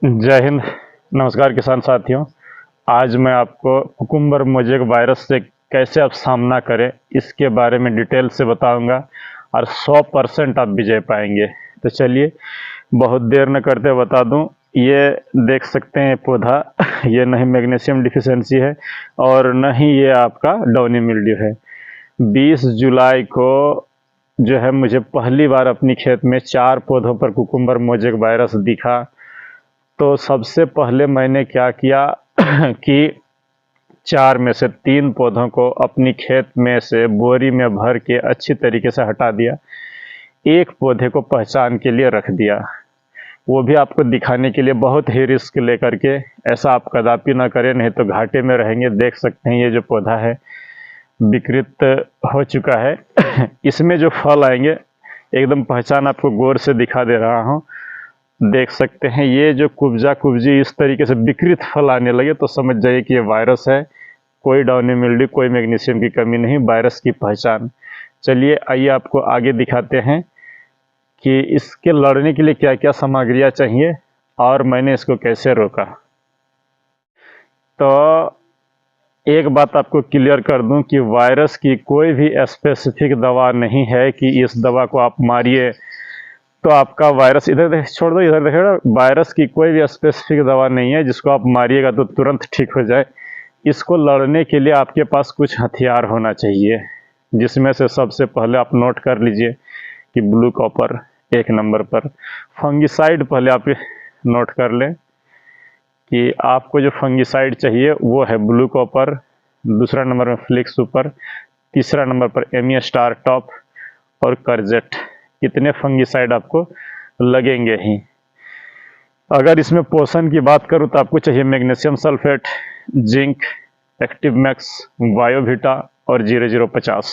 जय हिंद। नमस्कार किसान साथियों। आज मैं आपको कुकुम्बर मोजेक वायरस से कैसे आप सामना करें इसके बारे में डिटेल से बताऊंगा और 100% आप विजय पाएंगे। तो चलिए बहुत देर न करते बता दूं। ये देख सकते हैं पौधा ये नहीं मैग्नीशियम डिफिशियंसी है और न ही ये आपका डाउनी मिल्ड्यू है। 20 जुलाई को जो है मुझे पहली बार अपनी खेत में 4 पौधों पर कुकुम्बर मोजेक वायरस दिखा। तो सबसे पहले मैंने क्या किया कि 4 में से 3 पौधों को अपनी खेत में से बोरी में भर के अच्छी तरीके से हटा दिया। एक पौधे को पहचान के लिए रख दिया, वो भी आपको दिखाने के लिए। बहुत ही रिस्क लेकर के ऐसा आप कदापि ना करें, नहीं तो घाटे में रहेंगे। देख सकते हैं ये जो पौधा है विकृत हो चुका है इसमें जो फल आएंगे एकदम पहचान आपको गौर से दिखा दे रहा हूँ। देख सकते हैं ये जो कुब्जा कुब्जी इस तरीके से विकृत फल आने लगे तो समझ जाइए कि ये वायरस है। कोई डाउनी मिल्ड्यू, कोई मैग्नीशियम की कमी नहीं, वायरस की पहचान। चलिए आइए आपको आगे दिखाते हैं कि इसके लड़ने के लिए क्या क्या सामग्रियां चाहिए और मैंने इसको कैसे रोका। तो एक बात आपको क्लियर कर दूं कि वायरस की कोई भी स्पेसिफिक दवा नहीं है कि इस दवा को आप मारिए तो आपका वायरस इधर छोड़ दो, इधर देखिएगा। वायरस की कोई भी स्पेसिफिक दवा नहीं है जिसको आप मारिएगा तो तुरंत ठीक हो जाए। इसको लड़ने के लिए आपके पास कुछ हथियार होना चाहिए, जिसमें से सबसे पहले आप नोट कर लीजिए कि ब्लू कॉपर 1 नंबर पर। फंगिसाइड पहले आप नोट कर लें कि आपको जो फंगिसाइड चाहिए वो है ब्लू कॉपर, दूसरा नंबर में फ्लिक्स सुपर, तीसरा नंबर पर एमिया स्टार टॉप और करजेट। इतने फंगिसाइड आपको लगेंगे ही। अगर इसमें पोषण की बात करूं तो आपको चाहिए magnesium sulphate, zinc, active max, Biovita और 0050।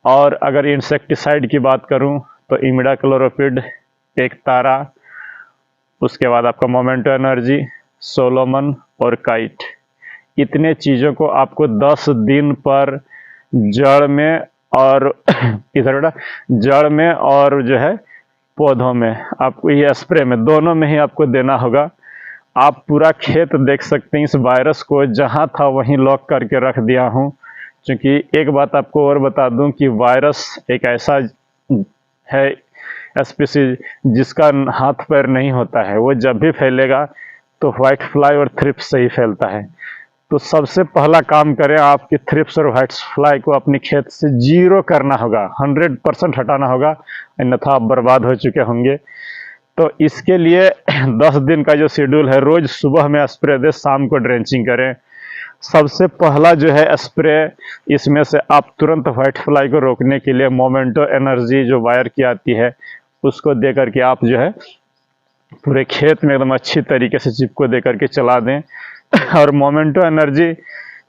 और अगर इंसेक्टिसाइड की बात करूं तो इमिडाक्लोरोपिड, एक तारा, उसके बाद आपका मोमेंटो एनर्जी, सोलोमन और काइट। इतने चीज़ों को आपको 10 दिन पर जड़ में और इधर बेटा जड़ में और जो है पौधों में, आपको ये स्प्रे में, दोनों में ही आपको देना होगा। आप पूरा खेत देख सकते हैं। इस वायरस को जहां था वहीं लॉक करके रख दिया हूं, क्योंकि एक बात आपको और बता दूं कि वायरस एक ऐसा है स्पीसीज जिसका हाथ पैर नहीं होता है। वो जब भी फैलेगा तो व्हाइट फ्लाई और थ्रिप्स से ही फैलता है। तो सबसे पहला काम करें, आपकी थ्रिप्स और व्हाइट फ्लाई को अपनी खेत से 0 करना होगा, 100% हटाना होगा, अन्यथा आप बर्बाद हो चुके होंगे। तो इसके लिए 10 दिन का जो शेड्यूल है, रोज सुबह में स्प्रे दे, शाम को ड्रेंचिंग करें। सबसे पहला जो है स्प्रे, इसमें से आप तुरंत व्हाइट फ्लाई को रोकने के लिए मोमेंटो एनर्जी जो वायर की आती है उसको दे करके आप जो है पूरे खेत में एकदम अच्छी तरीके से चिपको दे करके चला दें। और मोमेंटो एनर्जी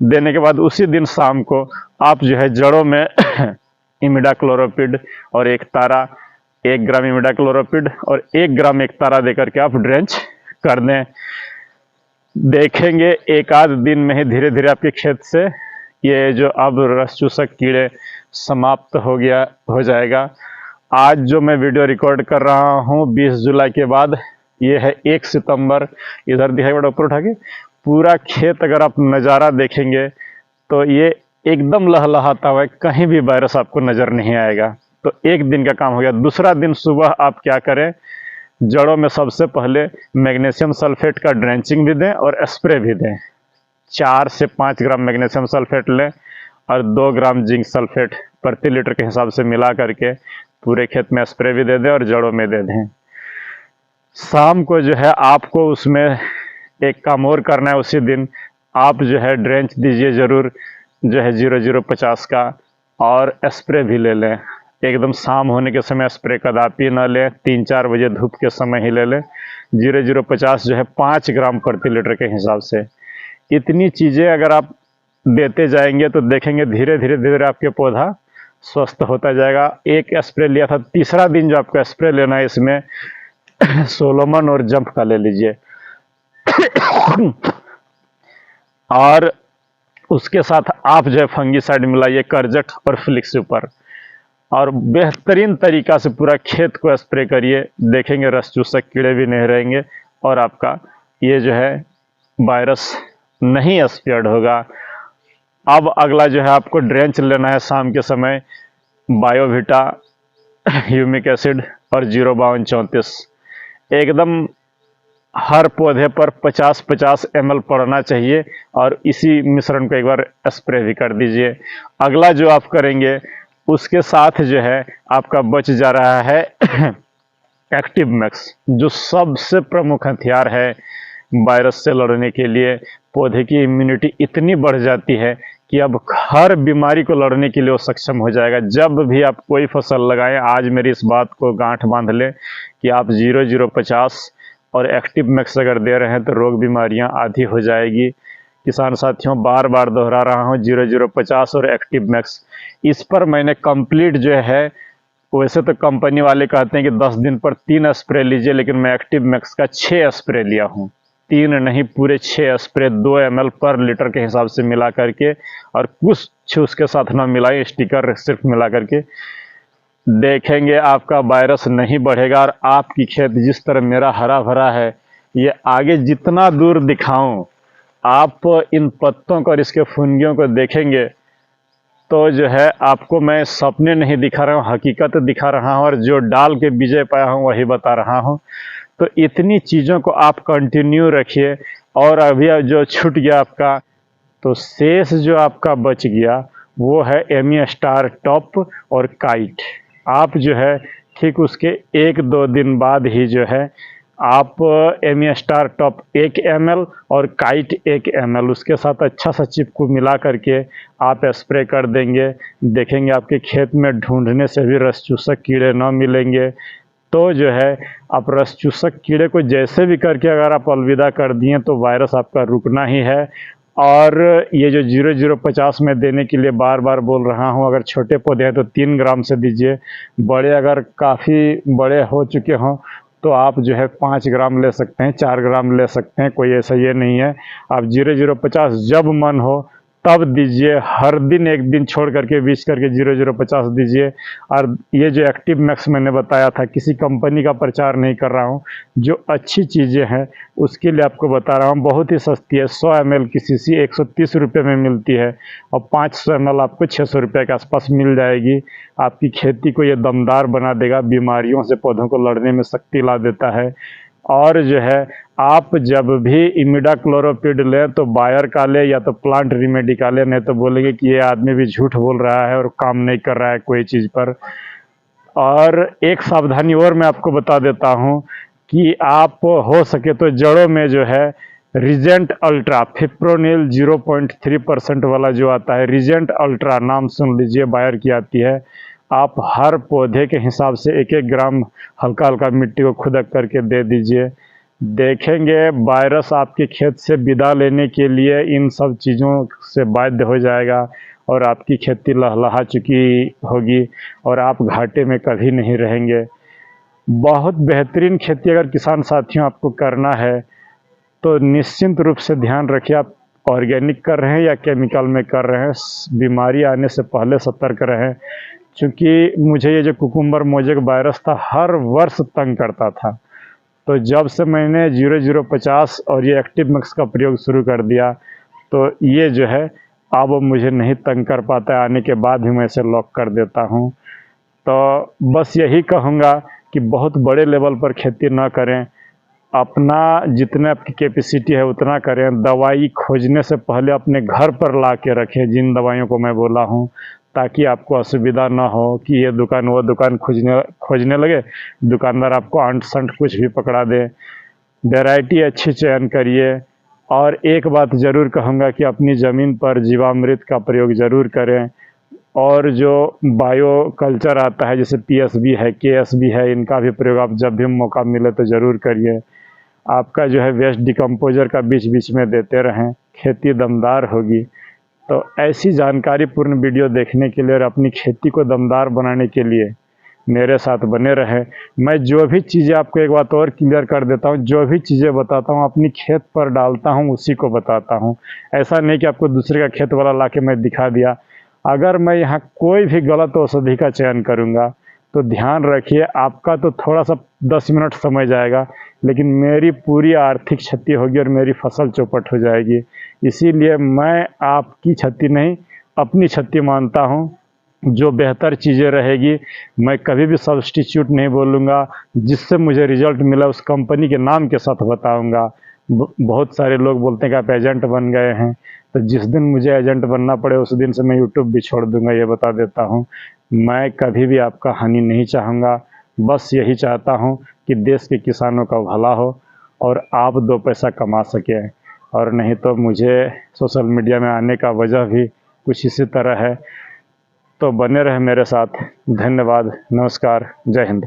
देने के बाद उसी दिन शाम को आप जो है जड़ों में इमिडाक्लोरोपिड और एक तारा, 1 ग्राम इमिडाक्लोरोपिड और 1 ग्राम एक तारा देकर के आप ड्रेंच कर दें। देखेंगे एक आध दिन में ही धीरे धीरे आपके खेत से ये जो अब रस चूसक कीड़े समाप्त हो जाएगा। आज जो मैं वीडियो रिकॉर्ड कर रहा हूँ 20 जुलाई के बाद, ये है 1 सितंबर। इधर दिखाई बड़ा ऊपर उठा के पूरा खेत अगर आप नज़ारा देखेंगे तो ये एकदम लहलहाता हुआ है, कहीं भी वायरस आपको नज़र नहीं आएगा। तो एक दिन का काम हो गया। दूसरा दिन सुबह आप क्या करें, जड़ों में सबसे पहले मैग्नीशियम सल्फेट का ड्रेंचिंग भी दें और स्प्रे भी दें। 4 से 5 ग्राम मैग्नीशियम सल्फेट लें और 2 ग्राम जिंक सल्फेट प्रति लीटर के हिसाब से मिला करके पूरे खेत में स्प्रे भी दे दें और जड़ों में दे दें। शाम को जो है आपको उसमें एक काम और करना है। उसी दिन आप जो है ड्रेंच दीजिए जरूर, जो है 0050 का, और स्प्रे भी ले लें। एकदम शाम होने के समय स्प्रे कदापि न लें, 3-4 बजे धूप के समय ही ले लें। 0050 जो है 5 ग्राम प्रति लीटर के हिसाब से। इतनी चीज़ें अगर आप देते जाएंगे तो देखेंगे धीरे धीरे आपके पौधा स्वस्थ होता जाएगा। एक स्प्रे लिया था, तीसरा दिन जो आपको स्प्रे लेना है इसमें सोलोमन और जंप का ले लीजिए और उसके साथ आप जो है फंगिसाइड मिलाइए, करजेट और फ्लिक्स सुपर, और बेहतरीन तरीका से पूरा खेत को स्प्रे करिए। देखेंगे रस चूसक कीड़े भी नहीं रहेंगे और आपका ये जो है वायरस नहीं स्प्रेड होगा। अब अगला जो है आपको ड्रेंच लेना है शाम के समय, बायोविटा ह्यूमिक एसिड और 05234 एकदम हर पौधे पर 50-50 ml पड़ना चाहिए और इसी मिश्रण को एक बार स्प्रे भी कर दीजिए। अगला जो आप करेंगे उसके साथ जो है आपका बच जा रहा है एक्टिव मैक्स, जो सबसे प्रमुख हथियार है वायरस से लड़ने के लिए। पौधे की इम्यूनिटी इतनी बढ़ जाती है कि अब हर बीमारी को लड़ने के लिए वो सक्षम हो जाएगा। जब भी आप कोई फसल लगाएं, आज मेरी इस बात को गांठ बांध लें कि आप 0050 और एक्टिव मैक्स अगर दे रहे हैं तो रोग बीमारियां आधी हो जाएगी। किसान साथियों, बार बार दोहरा रहा हूं, 0050 और एक्टिव मैक्स, इस पर मैंने कंप्लीट जो है, वैसे तो कंपनी वाले कहते हैं कि 10 दिन पर 3 स्प्रे लीजिए, लेकिन मैं एक्टिव मैक्स का 6 स्प्रे लिया हूं। 3 नहीं, पूरे 6 स्प्रे 2 ml पर लीटर के हिसाब से मिला करके, और कुछ उसके साथ ना मिलाए, स्टिकर सिर्फ मिला करके। देखेंगे आपका वायरस नहीं बढ़ेगा और आपकी खेत जिस तरह मेरा हरा भरा है, ये आगे जितना दूर दिखाऊं, आप इन पत्तों को और इसके फुनगियों को देखेंगे तो जो है आपको मैं सपने नहीं दिखा रहा हूँ, हकीकत दिखा रहा हूँ, और जो डाल के विजय पाया हूँ वही बता रहा हूँ। तो इतनी चीज़ों को आप कंटिन्यू रखिए। और अभी जो छूट गया आपका, तो शेष जो आपका बच गया वो है एमी स्टार टॉप और काइट। आप जो है ठीक उसके 1-2 दिन बाद ही जो है आप एमी स्टार टॉप 1 ml और काइट 1 ml उसके साथ अच्छा सा चिप को मिला करके आप स्प्रे कर देंगे। देखेंगे आपके खेत में ढूंढने से भी रस चूसक कीड़े न मिलेंगे। तो जो है आप रस चूसक कीड़े को जैसे भी करके अगर आप अलविदा कर दिए तो वायरस आपका रुकना ही है। और ये जो 0050 में देने के लिए बार बार बोल रहा हूँ, अगर छोटे पौधे हैं तो 3 ग्राम से दीजिए, बड़े अगर काफ़ी बड़े हो चुके हों तो आप जो है 5 ग्राम ले सकते हैं, 4 ग्राम ले सकते हैं, कोई ऐसा ये नहीं है। आप 0050 जब मन हो तब दीजिए, हर दिन 1 दिन छोड़ करके 20 करके 0050 दीजिए। और ये जो एक्टिव मैक्स मैंने बताया था, किसी कंपनी का प्रचार नहीं कर रहा हूँ, जो अच्छी चीज़ें हैं उसके लिए आपको बता रहा हूँ। बहुत ही सस्ती है, 100 ml की शीशी 130 रुपये में मिलती है और 500 ml आपको 600 रुपये के आसपास मिल जाएगी। आपकी खेती को ये दमदार बना देगा, बीमारियों से पौधों को लड़ने में शक्ति ला देता है। और जो है आप जब भी इमिडाक्लोरोपिड लें तो बायर का लें या तो प्लांट रेमेडी का लें, नहीं तो बोलेंगे कि ये आदमी भी झूठ बोल रहा है और काम नहीं कर रहा है कोई चीज़ पर। और एक सावधानी और मैं आपको बता देता हूँ कि आप हो सके तो जड़ों में जो है रिजेंट अल्ट्रा फिप्रोनिल 0.3% वाला जो आता है, रिजेंट अल्ट्रा नाम सुन लीजिए, बायर की आती है। आप हर पौधे के हिसाब से 1-1 ग्राम हल्का हल्का मिट्टी को खुदक करके दे दीजिए। देखेंगे वायरस आपके खेत से विदा लेने के लिए इन सब चीज़ों से बाध्य हो जाएगा और आपकी खेती लहलहा चुकी होगी और आप घाटे में कभी नहीं रहेंगे। बहुत बेहतरीन खेती अगर किसान साथियों आपको करना है तो निश्चिंत रूप से ध्यान रखिए, आप ऑर्गेनिक कर रहे हैं या केमिकल में कर रहे हैं, बीमारी आने से पहले सतर्क रहें। क्योंकि मुझे ये जो कुकुम्बर मोजेक वायरस था हर वर्ष तंग करता था, तो जब से मैंने 0050 और ये एक्टिव मैक्स का प्रयोग शुरू कर दिया तो ये जो है अब मुझे नहीं तंग कर पाता है, आने के बाद भी मैं इसे लॉक कर देता हूँ। तो बस यही कहूँगा कि बहुत बड़े लेवल पर खेती ना करें, अपना जितने आपकी कैपेसिटी है उतना करें। दवाई खोजने से पहले अपने घर पर ला के रखें जिन दवाइयों को मैं बोला हूँ, ताकि आपको असुविधा ना हो कि ये दुकान वो दुकान खोजने लगे, दुकानदार आपको अंट संट कुछ भी पकड़ा दे। वैरायटी अच्छी चयन करिए। और एक बात ज़रूर कहूँगा कि अपनी ज़मीन पर जीवामृत का प्रयोग ज़रूर करें। और जो बायो कल्चर आता है जैसे PSB है, KSB है, इनका भी प्रयोग आप जब भी मौका मिले तो ज़रूर करिए। आपका जो है वेस्ट डिकम्पोजर का बीच बीच में देते रहें, खेती दमदार होगी। तो ऐसी जानकारी पूर्ण वीडियो देखने के लिए और अपनी खेती को दमदार बनाने के लिए मेरे साथ बने रहें। मैं जो भी चीज़ें आपको एक बात और क्लियर कर देता हूँ, जो भी चीज़ें बताता हूँ अपनी खेत पर डालता हूँ उसी को बताता हूँ। ऐसा नहीं कि आपको दूसरे का खेत वाला ला के मैं दिखा दिया। अगर मैं यहाँ कोई भी गलत औषधि का चयन करूँगा तो ध्यान रखिए आपका तो थोड़ा सा 10 मिनट समय जाएगा, लेकिन मेरी पूरी आर्थिक क्षति होगी और मेरी फसल चौपट हो जाएगी। इसीलिए मैं आपकी क्षति नहीं, अपनी क्षति मानता हूँ। जो बेहतर चीज़ें रहेगी मैं कभी भी सब्स्टिट्यूट नहीं बोलूँगा। जिससे मुझे रिजल्ट मिला उस कंपनी के नाम के साथ बताऊँगा। बहुत सारे लोग बोलते हैं कि आप एजेंट बन गए हैं, तो जिस दिन मुझे एजेंट बनना पड़े उस दिन से मैं यूट्यूब भी छोड़ दूंगा, ये बता देता हूँ। मैं कभी भी आपका हानि नहीं चाहूँगा, बस यही चाहता हूँ कि देश के किसानों का भला हो और आप 2 पैसा कमा सकें। और नहीं तो मुझे सोशल मीडिया में आने का वजह भी कुछ इसी तरह है। तो बने रहे मेरे साथ। धन्यवाद, नमस्कार, जय हिंद।